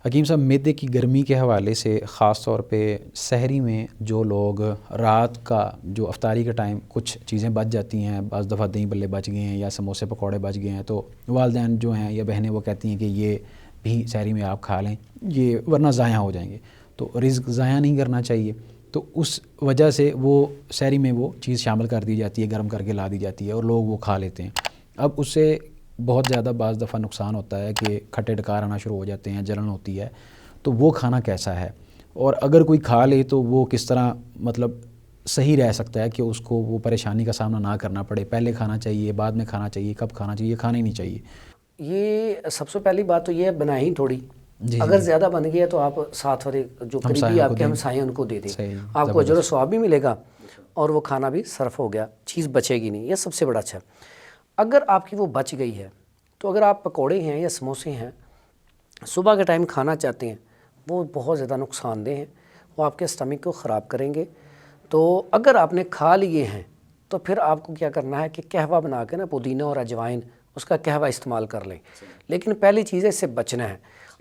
حکیم صاحب، معدے کی گرمی کے حوالے سے خاص طور پہ سحری میں جو لوگ رات کا جو افطاری کا ٹائم کچھ چیزیں بچ جاتی ہیں، بعض دفعہ دہی بلے بچ گئے ہیں یا سموسے پکوڑے بچ گئے ہیں، تو والدین جو ہیں یا بہنیں وہ کہتی ہیں کہ یہ بھی سحری میں آپ کھا لیں، یہ ورنہ ضائع ہو جائیں گے. تو رزق ضائع نہیں کرنا چاہیے، تو اس وجہ سے وہ سحری میں وہ چیز شامل کر دی جاتی ہے، گرم کر کے لا دی جاتی ہے اور لوگ وہ کھا لیتے ہیں. اب اس سے بہت زیادہ بعض دفعہ نقصان ہوتا ہے کہ کھٹے ڈکار آنا شروع ہو جاتے ہیں، جلن ہوتی ہے. تو وہ کھانا کیسا ہے، اور اگر کوئی کھا لے تو وہ کس طرح مطلب صحیح رہ سکتا ہے کہ اس کو وہ پریشانی کا سامنا نہ کرنا پڑے؟ پہلے کھانا چاہیے، بعد میں کھانا چاہیے، کب کھانا چاہیے، کھانا ہی نہیں چاہیے؟ یہ سب سے پہلی بات تو یہ ہے بنائیں ہی تھوڑی. اگر زیادہ بن گیا تو آپ ساتھ والے جو قریبی آپ کے ہمسائے ان کو دے دیں، آپ کو اجر و ثواب بھی ملے گا اور وہ کھانا بھی صرف ہو گیا، چیز بچے گی نہیں. یہ سب سے بڑا اچھا. اگر آپ کی وہ بچ گئی ہے تو اگر آپ پکوڑے ہیں یا سموسے ہیں صبح کے ٹائم کھانا چاہتے ہیں، وہ بہت زیادہ نقصان دہ ہیں، وہ آپ کے اسٹمک کو خراب کریں گے. تو اگر آپ نے کھا لیے ہیں تو پھر آپ کو کیا کرنا ہے کہ قہوہ بنا کے نا، پودینہ اور اجوائن، اس کا قہوہ استعمال کر لیں. لیکن پہلی چیز ہے اس سے بچنا ہے.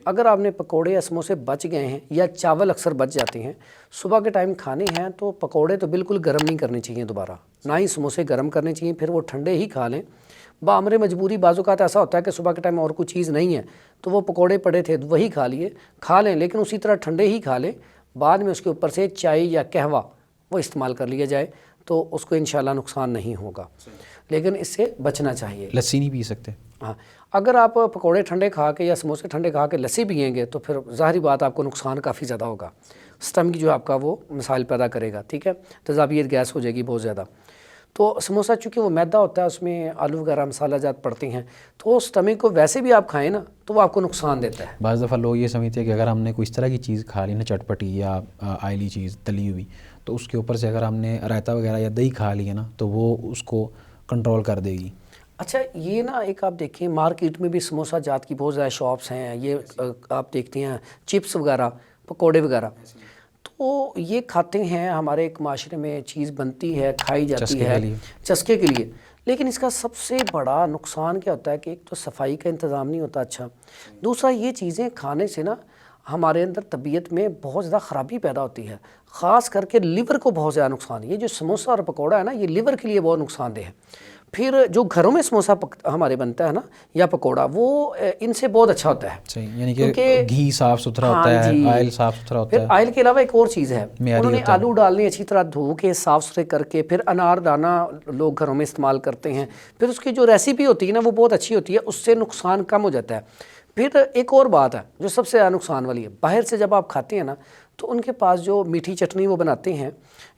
اگر آپ نے پکوڑے یا سموسے بچ گئے ہیں یا چاول اکثر بچ جاتے ہیں صبح کے ٹائم کھانے ہیں، تو پکوڑے تو بالکل گرم نہیں کرنے چاہیے دوبارہ، نہ ہی سموسے گرم کرنے چاہیے، پھر وہ ٹھنڈے ہی کھا لیں. بامر مجبوری بعض اوقات ایسا ہوتا ہے کہ صبح کے ٹائم اور کوئی چیز نہیں ہے تو وہ پکوڑے پڑے تھے وہی کھا لیں، لیکن اسی طرح ٹھنڈے ہی کھا لیں. بعد میں اس کے اوپر سے چائے یا قہوہ وہ استعمال کر لیا جائے تو اس کو انشاءاللہ نقصان نہیں ہوگا. لیکن اس سے بچنا چاہیے. لسی نہیں پی سکتے؟ ہاں، اگر آپ پکوڑے ٹھنڈے کھا کے یا سموسے ٹھنڈے کھا کے لسی پئیں گے تو پھر ظاہری بات آپ کو نقصان کافی زیادہ ہوگا. اسٹمک جو آپ کا وہ مسائل پیدا کرے گا، ٹھیک ہے، تیزابیت گیس ہو جائے گی بہت زیادہ. تو سموسہ چونکہ وہ میدا ہوتا ہے، اس میں آلو وغیرہ مسالہ جات پڑتے ہیں، تو اسٹمک کو ویسے بھی آپ کھائیں نا تو وہ آپ کو نقصان دیتا ہے. بعض دفعہ لوگ یہ سمجھتے ہیں کہ اگر ہم نے کوئی اس طرح کی چیز کھا لی نا، چٹپٹی یا آئلی چیز تلی ہوئی، تو اس کے اوپر سے اگر ہم نے رائتا وغیرہ یا دہی کھا لی ہے نا تو وہ اس کو کنٹرول کر دے گی. اچھا، یہ نا ایک آپ دیکھیں مارکیٹ میں بھی سموسہ جات کی بہت زیادہ شاپس ہیں، یہ آپ دیکھتے ہیں چپس وغیرہ، پکوڑے وغیرہ، تو یہ کھاتے ہیں. ہمارے ایک معاشرے میں چیز بنتی ہے، کھائی جاتی ہے چسکے کے لیے، لیکن اس کا سب سے بڑا نقصان کیا ہوتا ہے کہ ایک تو صفائی کا انتظام نہیں ہوتا اچھا، دوسرا یہ چیزیں کھانے سے نا ہمارے اندر طبیعت میں بہت زیادہ خرابی پیدا ہوتی ہے، خاص کر کے لیور کو بہت زیادہ نقصان. یہ جو سموسہ اور پکوڑا ہے نا، یہ لیور کے لیے بہت نقصان دہ ہے. پھر جو گھروں میں سموسہ ہمارے بنتا ہے نا یا پکوڑا، وہ ان سے بہت اچھا ہوتا ہے، یعنی کہ گھی صاف ستھرا ہوتا ہے، آئل صاف ستھرا ہوتا ہے. پھر آئل کے علاوہ ایک اور چیز ہے، انہوں نے آلو ڈالنے اچھی طرح دھو کے صاف ستھرے کر کے، پھر انار دانہ لوگ گھروں میں استعمال کرتے ہیں، پھر اس کی جو ریسیپی ہوتی ہے نا وہ بہت اچھی ہوتی ہے، اس سے نقصان کم ہو جاتا ہے. پھر ایک اور بات ہے جو سب سے زیادہ نقصان والی ہے، باہر سے جب آپ کھاتے ہیں نا تو ان کے پاس جو میٹھی چٹنی وہ بناتے ہیں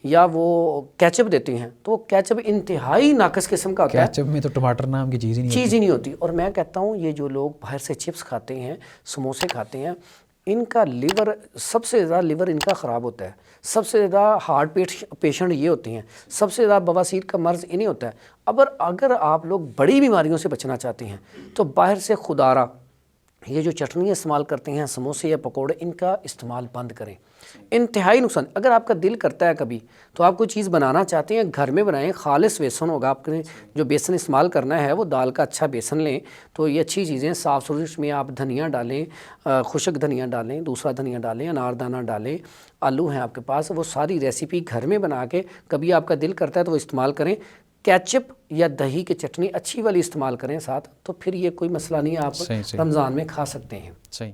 یا وہ کیچپ دیتے ہیں، تو وہ کیچپ انتہائی ناقص قسم کا ہوتا ہے. کیچپ میں تو ٹماٹر نام کی چیز ہی نہیں ہوتی. اور میں کہتا ہوں یہ جو لوگ باہر سے چپس کھاتے ہیں، سموسے کھاتے ہیں، ان کا لیور سب سے زیادہ لیور ان کا خراب ہوتا ہے. سب سے زیادہ ہارٹ پیشنٹ یہ ہوتے ہیں، سب سے زیادہ بواسیر کا مرض انہیں ہوتا ہے. اگر آپ لوگ بڑی بیماریوں سے بچنا چاہتے ہیں تو باہر سے خدارہ یہ جو چٹنی استعمال کرتے ہیں، سموسے یا پکوڑے، ان کا استعمال بند کریں. انتہائی نقصان. اگر آپ کا دل کرتا ہے کبھی تو آپ کوئی چیز بنانا چاہتے ہیں گھر میں بنائیں، خالص بیسن ہوگا. آپ نے جو بیسن استعمال کرنا ہے وہ دال کا اچھا بیسن لیں، تو یہ اچھی چیزیں صاف ستھری، اس میں آپ دھنیا ڈالیں، خشک دھنیا ڈالیں، دوسرا دھنیا ڈالیں، انار دانہ ڈالیں، آلو ہیں آپ کے پاس، وہ ساری ریسیپی گھر میں بنا کے کبھی آپ کا دل کرتا ہے تو وہ استعمال کریں. کیچپ یا دہی کی چٹنی اچھی والی استعمال کریں ساتھ، تو پھر یہ کوئی مسئلہ نہیں ہے، آپ رمضان میں کھا سکتے ہیں. صحیح.